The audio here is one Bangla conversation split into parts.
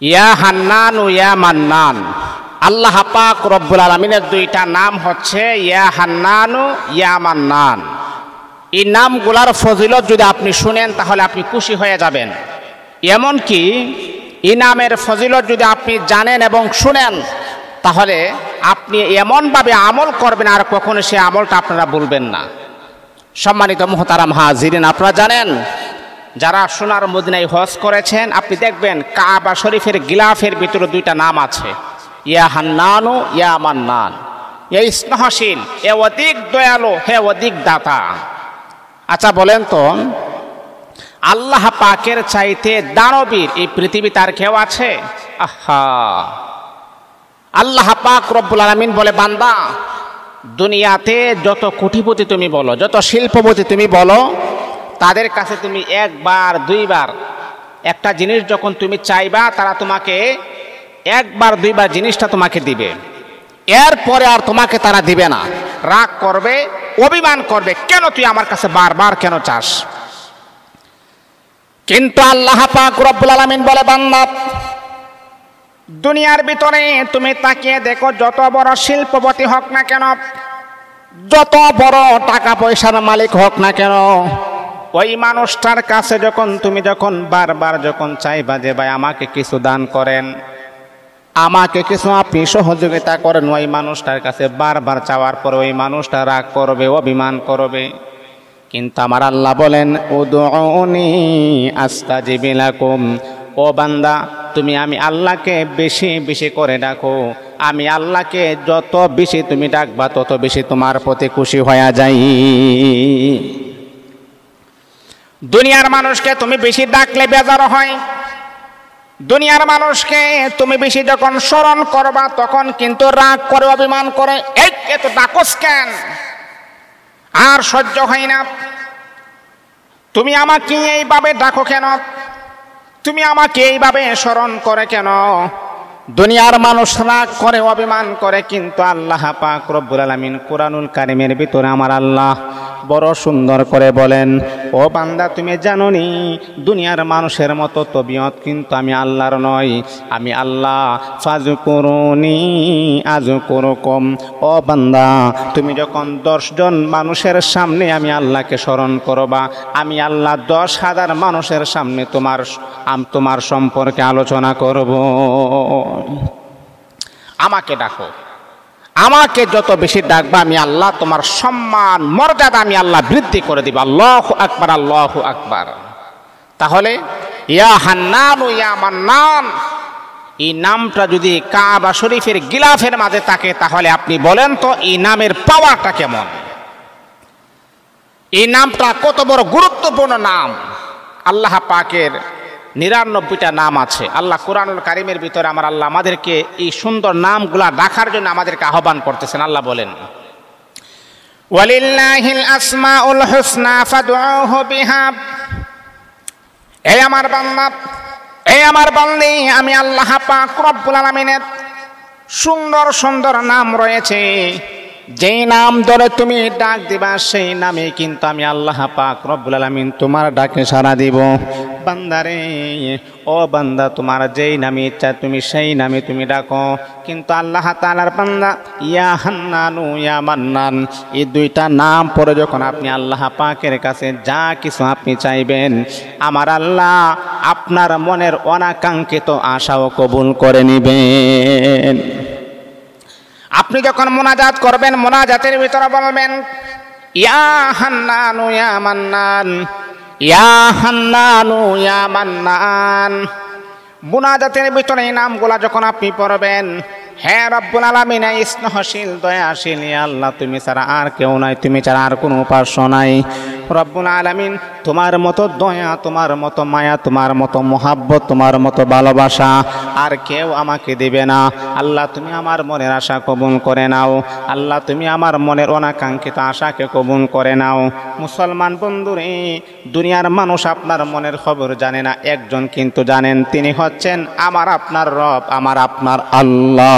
ইয়া হান্নান ও ইয়া মান্নান। আল্লাহ পাক রব্বুল আলামিনের দুইটা নাম হচ্ছে ইয়া হান্নান ও ইয়া মান্নান। এই নামগুলার ফজিলত যদি আপনি শুনেন তাহলে আপনি খুশি হয়ে যাবেন। এমনকি এই নামের ফজিলত যদি আপনি জানেন এবং শুনেন তাহলে আপনি এমনভাবে আমল করবেন আর কখনো সে আমলটা আপনারা বলবেন না। সম্মানিত মুহতারাম হাজিরিন, আপনারা জানেন যারা সোনার মদিনায় হজ করেছেন আপনি দেখবেন কাবা শরীফের গিলাফের ভিতরে দুইটা নাম আছে, ইয়া হান্নানু ইয়া মান্নান। এ স্নেহশীল, এ অধিক দয়ালু, হে অধিক দাতা। আচ্ছা বলেন তো, আল্লাহ পাকের চাইতে দানবীর এই পৃথিবীতে আর কেউ আছে? আহা, আল্লাহ পাক রব্বুল আলামিন বলে, বান্দা দুনিয়াতে যত কোটিপতি তুমি বলো, যত শিল্পপতি তুমি বলো, তাদের কাছে তুমি একবার দুইবার একটা জিনিস যখন তুমি চাইবা তারা তোমাকে একবার দুইবার জিনিসটা তোমাকে দিবে, এরপরে আর তোমাকে তারা দিবে না। রাগ করবে, অভিমান করবে, কেন তুই আমার কাছে বারবার কেন চাস? কিন্তু আল্লাহ পাক রব্বুল আলামিন বলে, বান্দা দুনিয়ার ভিতরে তুমি তাকিয়ে দেখো, যত বড় শিল্পপতি হোক না কেন, যত বড় টাকা পয়সার মালিক হোক না কেন, ওই মানুষটার কাছে তুমি যখন বারবার চাইবা যে ভাই আমাকে কিছু দান করেন, আমাকে কিছু আপনি সহযোগিতা করেন, ওই মানুষটার কাছে বারবার চাওয়ার পর ওই মানুষটা রাগ করবে, অভিমান করবে। কিন্তু আমার আল্লাহ বলেন, উদউনি আস্তাজিব লাকুম। ও বান্দা তুমি আমি আল্লাহকে বেশি বেশি করে ডাকো, আমি আল্লাহকে যত বেশি তুমি ডাকবা তত বেশি তোমার প্রতি খুশি হয়ে যাই। দুনিয়ার মানুষকে তুমি বেশি ডাকলে বেজার হয়, দুনিয়ার মানুষকে তুমি বেশি যখন স্মরণ করবা তখন কিন্তু রাগ করে, অভিমান করে, এই এত ডাকস কেন, আর সহ্য হয় না, তুমি আমাকে এইভাবে ডাকো কেন, তুমি আমাকে এইভাবে স্মরণ করে কেন। দুনিয়ার মানুষ রাগ করে, অভিমান করে, কিন্তু আল্লাহ পাক রব্বুল আলামিন কুরআনুল কারীমের ভিতরে আমার আল্লাহ বড় সুন্দর করে বলেন, ও বান্দা তুমি জানো নি দুনিয়ার মানুষের মতো তবিয়ত কিন্তু আমি আল্লাহর নয়, আমি আল্লাহ। ফাযকুরুনি আযকুরুকুম। ও বান্দা তুমি যখন 10 জন মানুষের সামনে আমি আল্লাহকে স্মরণ করবা, আমি আল্লাহ 10,000 মানুষের সামনে তোমার সম্পর্কে আলোচনা করব। আমাকে ডাকো, আমাকে যত বেশি ডাকবা আমি আল্লাহ তোমার সম্মান মর্যাদা আমি আল্লাহ বৃদ্ধি করে দিব। আল্লাহু আকবার, আল্লাহু আকবার। তাহলে ইয়া হান্নান ইয়া মান্নান এই নামটা যদি কাবা শরীফের গিলাফের মাঝে থাকে তাহলে আপনি বলেন তো এই নামের পাওয়ারটা কেমন, এই নামটা কত বড় গুরুত্বপূর্ণ নাম। আল্লাহ পাকের 99টা নাম আছে। আল্লাহ কুরআনুল কারীমের ভিতরে আমার আল্লাহ আমাদেরকে এই সুন্দর নামগুলা ডাকার জন্য আমাদেরকে আহ্বান করতেছেন। আল্লাহ বলেন, ওয়ালিল্লাহিল আসমাউল হুসনা ফাদউহু বিহা। এই আমার বান্দা, এই আমার বান্দী, আমি আল্লাহ পাক রব্বুল আলামিনের সুন্দর সুন্দর নাম রয়েছে, যেই নাম ধরে তুমি ডাক দিবা সেই নামে কিন্তু আমি আল্লাহ পাক রব্বুল আলামিন তোমার ডাকে সাড়া দিব। বান্দারে, ও বান্দা তোমার যেই নামে ইচ্ছা তুমি সেই নামে তুমি ডাকো। কিন্তু আল্লাহ তাআলার বান্দা ইয়া হান্নানু ইয়া মান্নান এই দুইটা নাম পরে যখন আপনি আল্লাহ পাকের কাছে যা কিছু আপনি চাইবেন, আমার আল্লাহ আপনার মনের অনাকাঙ্ক্ষিত আশাও কবুল করে নিবেন। আপনি যখন মোনাজাত করবেন, মোনাজাতের ভিতরে বলবেন ইয়া হান্নানু ইয়া মান্নান, ইয়া হান্নানু ইয়া মান্নান। মোনাজাতের ভিতরে এই নামগুলা যখন আপনি পড়বেন, হে রব্বুল আলামিন স্নেহশীল দয়াশীল ইয়া আল্লাহ তুমি ছাড়া আর কেউ নাই, তুমি ছাড়া আর কোনো উপাস্য নাই। রব্বুল আলামিন তোমার মতো দয়া, তোমার মতো মায়া, তোমার মতো মোহাব্বত, তোমার মতো ভালোবাসা আর কেউ আমাকে দিবে না। আল্লাহ তুমি আমার মনের আশা কবুল করে নাও। আল্লাহ তুমি আমার মনের অনাকাঙ্ক্ষিত আশাকে কবুল করে নাও। মুসলমান বন্ধুরে, দুনিয়ার মানুষ আপনার মনের খবর জানে না, একজন কিন্তু জানেন, তিনি হচ্ছেন আমার আপনার রব, আমার আপনার আল্লাহ।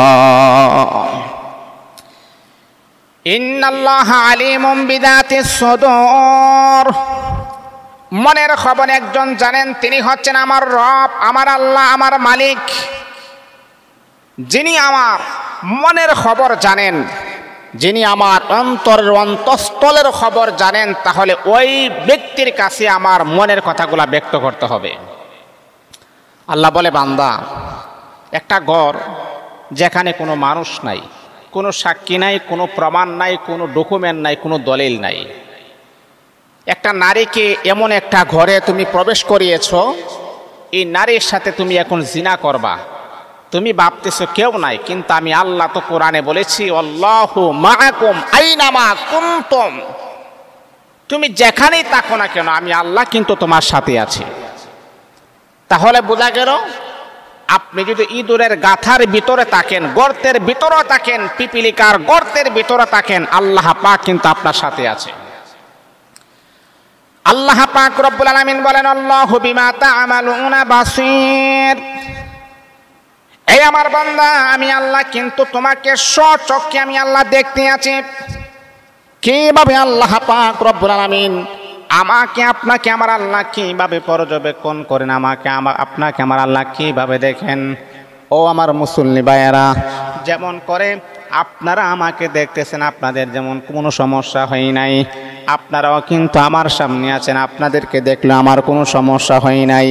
ইন্নাল্লাহা আলিমুম বিযাতিস সুদূর। মনের খবর একজন জানেন, তিনি হচ্ছেন আমার রব, আমার আল্লাহ, আমার মালিক। যিনি আমার মনের খবর জানেন, যিনি আমার অন্তরের অন্তঃস্থলের খবর জানেন, তাহলে ওই ব্যক্তির কাছে আমার মনের কথাগুলো ব্যক্ত করতে হবে। আল্লাহ বলে, বান্দা, একটা ঘর যেখানে কোনো মানুষ নাই, কোনো সাক্ষী নাই, কোনো প্রমাণ নাই, কোনো ডকুমেন্ট নাই, কোনো দলিল নাই, একটা নারীকে এমন একটা ঘরে তুমি প্রবেশ করিয়েছ, এই নারীর সাথে তুমি এখন জিনা করবা। তুমি ভাবতেছো কেউ নাই, কিন্তু আমি আল্লাহ তো কোরআনে বলেছি, আল্লাহু মাআকুম আইনামা কুনতুম। তুমি যেখানেই থাকো না কেন, আমি আল্লাহ কিন্তু তোমার সাথে আছি। তাহলে বোঝা গেল, আপনি যদি ইঁদুরের গাথার ভিতরে থাকেন, গর্তের ভিতরে থাকেন, পিপিলিকার গর্তের ভিতরে থাকেন, আল্লাহ পাক কিন্তু আপনার সাথে আছে। আল্লাহ পাক রব্বুল আলামিন বলেন, আল্লাহু বিমা তা'মালুনা বাসীর। এই আমার বান্দা, আমি আল্লাহ কিন্তু তোমাকে স্বচক্ষে আমি আল্লাহ দেখতে আছি। কিভাবে আল্লাহ পাক রব্বুল আলামিন আমাকে আপনাকে আমার আল্লাহ কিভাবে পর্যবেক্ষণ করেন, আপনাকে আমার আল্লাহ কিভাবে দেখেন? ও আমার মুসল্লি ভাইয়েরা, যেমন করে আপনারা আমাকে দেখতেছেন, আপনাদের যেমন কোনো সমস্যা হয় নাই, আপনারাও কিন্তু আমার সামনে আছেন, আপনাদেরকে দেখলে আমার কোনো সমস্যা হয় নাই।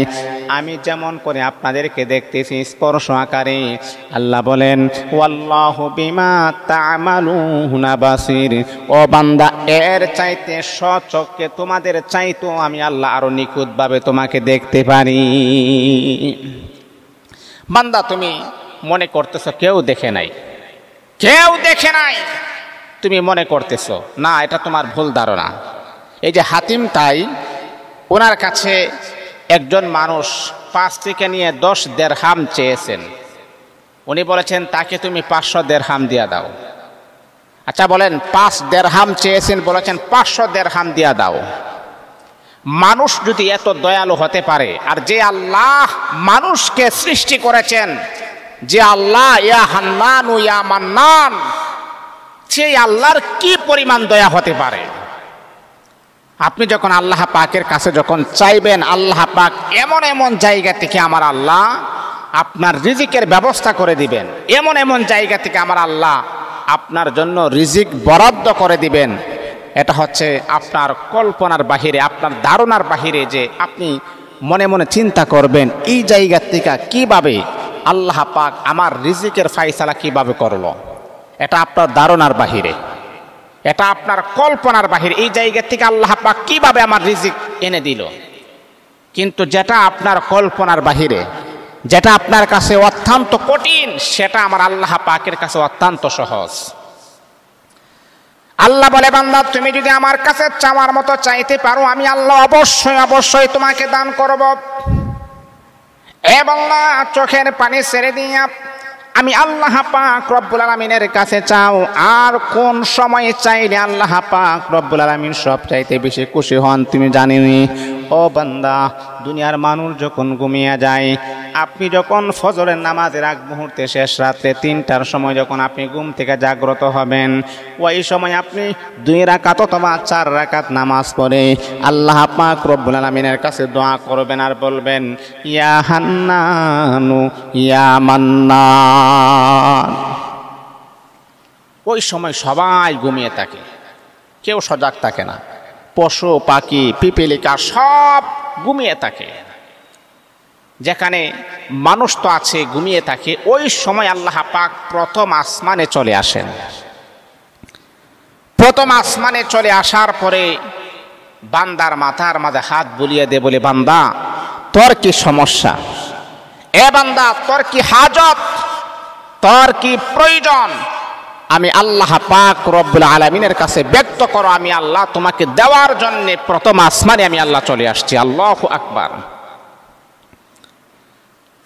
আমি যেমন করে আপনাদেরকে দেখতেছি স্পর্শ আকারে, আল্লাহ বলেন, ওয়াল্লাহু বিমা তা'মালুনা বাসীর। ও বান্দা, এর চাইতে স্বচক্ষে তোমাদের চাইতো আমি আল্লাহ আরো নিখুঁতভাবে তোমাকে দেখতে পারি। বান্দা, তুমি মনে করতেছো কেউ দেখে নাই, কেউ দেখে নাই, তুমি মনে করতেছো না, এটা তোমার ভুল ধারণা। এই যে হাতিম তাই, ওনার কাছে একজন মানুষ 5 থেকে নিয়ে 10 দিরহাম চেয়েছেন। উনি বলেছেন, তাকে তুমি 500 দিরহাম দিয়া দাও। আচ্ছা বলেন, 5 দিরহাম চেয়েছেন, বলেছেন 500 দিরহাম দিয়া দাও। মানুষ যদি এত দয়ালু হতে পারে, আর যে আল্লাহ মানুষকে সৃষ্টি করেছেন, যে আল্লাহ ইয়া হান্নান ইয়া মান্নান, সেই আল্লাহর কি পরিমাণ দয়া হতে পারে? আপনি যখন আল্লাহ পাকের কাছে যখন চাইবেন, আল্লাহ পাক এমন এমন জায়গা থেকে আমার আল্লাহ আপনার রিজিকের ব্যবস্থা করে দিবেন, এমন এমন জায়গা থেকে আমার আল্লাহ আপনার জন্য রিজিক বরাদ্দ করে দিবেন। এটা হচ্ছে আপনার কল্পনার বাহিরে, আপনার ধারণার বাহিরে, যে আপনি মনে মনে চিন্তা করবেন এই জায়গা থেকে কিভাবে আল্লাহ পাক আমার রিজিকের ফায়সালা কিভাবে করলো। এটা আপনার ধারণার বাহিরে, এটা আপনার কল্পনার বাহিরে, এই জায়গা থেকে আল্লাহ পাক কিভাবে আমার রিজিক এনে দিল। কিন্তু যেটা আপনার কল্পনার বাহিরে, যেটা আপনার কাছে অত্যন্ত কঠিন, সেটা আমার আল্লাহ পাকের কাছে অত্যন্ত সহজ। আল্লাহ বলে, বান্দা, তুমি যদি আমার কাছে চাওয়ার মতো চাইতে পারো, আমি আল্লাহ অবশ্যই অবশ্যই তোমাকে দান করব। এবং না, চোখের পানি ছেড়ে দিয়া আমি আল্লাহ পাক রব্বুল আলামিনের কাছে চাও। আর কোন সময় চাইলে আল্লাহ পাক রব্বুল আলামিন সব চাইতে বেশি খুশি হন তুমি জানেনই। ও বান্দা, দুনিয়ার মানুষ যখন ঘুমিয়ে যায়, আপনি যখন ফজরের নামাজের আগ মুহূর্তে শেষ রাত্রে 3টার সময় যখন আপনি ঘুম থেকে জাগ্রত হবেন, ওই সময় আপনি 2 রাকাত অথবা 4 রাকাত নামাজ পড়ে আল্লাহ পাক রব্বুল আলামিনের কাছে দোয়া করবেন আর বলবেন, ইয়া হান্নানু ইয়া মান্নান। ওই সময় সবাই ঘুমিয়ে থাকে, কেউ সজাগ থাকে না, পশু পাখি পিপিলিকা সব ঘুমিয়ে থাকে। যেখানে মানুষ তো আছে ঘুমিয়ে থাকে, ওই সময় আল্লাহ পাক প্রথম আসমানে চলে আসেন। প্রথম আসমানে চলে আসার পরে বান্দার মাথার মাঝে হাত বুলিয়ে দে, বলে, বান্দা, তোর কি সমস্যা? এ বান্দা, তোর কি হাজত, তোর কি প্রয়োজন? আমি আল্লাহ পাক রব্বুল আলামিনের কাছে ব্যক্ত করো, আমি আল্লাহ তোমাকে দেওয়ার জন্য প্রথম আসমানে আমি আল্লাহ চলে আসছি। আল্লাহু আকবার।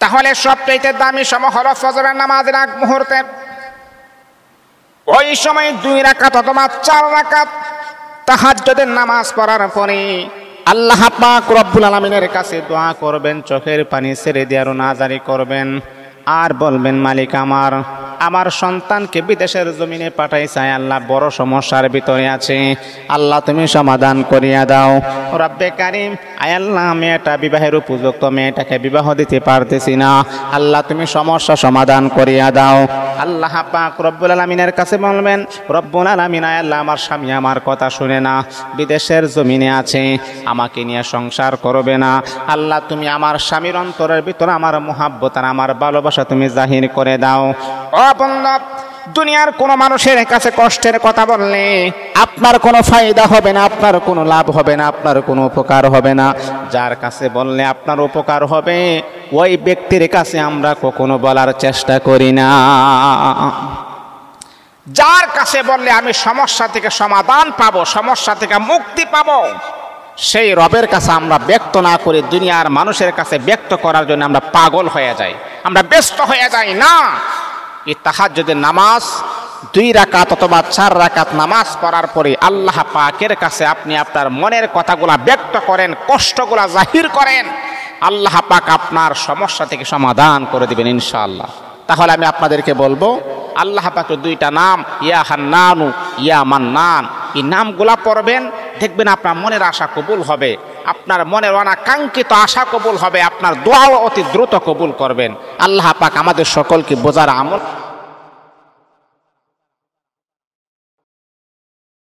তাহলে সবচেয়ে দামি সময় হলো ফজরের নামাজের আগ মুহূর্তে। ওই সময় 2 রাকাত অথবা 4 রাকাত তাহাজ্জুদের নামাজ পড়ার পরে আল্লাহ পাক রব্বুল আলামিনের কাছে দোয়া করবেন, চোখের পানি ছেড়ে দিয়ে রোনাজারি করবেন আর বলবেন, মালিক আমার সন্তানকে বিদেশের জমিনে পাঠাইছে, আল্লাহ বড় সমস্যার ভিতরে আছে, আল্লাহ তুমি সমাধান করিয়া দাও। রব্বে কারীম, আয় আল্লাহ মেয়েটা বিবাহের উপযুক্ত, মেয়েটাকে বিবাহ দিতে পারতেছি না, আল্লাহ তুমি সমস্যা সমাধান করিয়া দাও। আল্লাহ পাক রব্বুল আলামিনের কাছে বলবেন, রব্বুল আলামিন আয় আল্লাহ আমার স্বামী আমার কথা শুনে না, বিদেশের জমিনে আছে, আমাকে নিয়ে সংসার করবে না, আল্লাহ তুমি আমার স্বামীর অন্তরের ভিতরে আমার মুহাব্বত আর আমার ভালোবাসা তুমি জাহির করে দাও। ও বন্ধু, দুনিয়ার কোনো মানুষের কাছে কষ্টের কথা বললে আপনার কোনো ফায়দা হবে না, আপনার কোনো লাভ হবে না, আপনার কোনো উপকার হবে না। যার কাছে বললে আপনার উপকার হবে ওই ব্যক্তির কাছে আমরা কখনো বলার চেষ্টা করি না। যার কাছে বললে আমি সমস্যা থেকে সমাধান পাবো, সমস্যা থেকে মুক্তি পাবো, সেই রবের কাছে আমরা ব্যক্ত না করে দুনিয়ার মানুষের কাছে ব্যক্ত করার জন্য আমরা পাগল হয়ে যাই, আমরা ব্যস্ত হয়ে যাই না। এই তাহাজ্জুদের নামাজ 2 রাকাত অথবা 4 রাকাত নামাজ পড়ার পরে আল্লাহ পাকের কাছে আপনি আপনার মনের কথাগুলা ব্যক্ত করেন, কষ্টগুলা জাহির করেন, আল্লাহ পাক আপনার সমস্যা থেকে সমাধান করে দিবেন ইনশাআল্লাহ। তাহলে আমি আপনাদেরকে বলবো আল্লাহ পাকের 2টা নাম ইয়া হান্নানু ইয়া মান্নান, এই নামগুলা পড়বেন, দেখবেন আপনার মনের আশা কবুল হবে, আপনার মনের অনাকাঙ্ক্ষিত আশা কবুল হবে, আপনার দোয়াও অতি দ্রুত কবুল করবেন। আল্লাহ পাক আমাদের সকলকে বোঝার আমল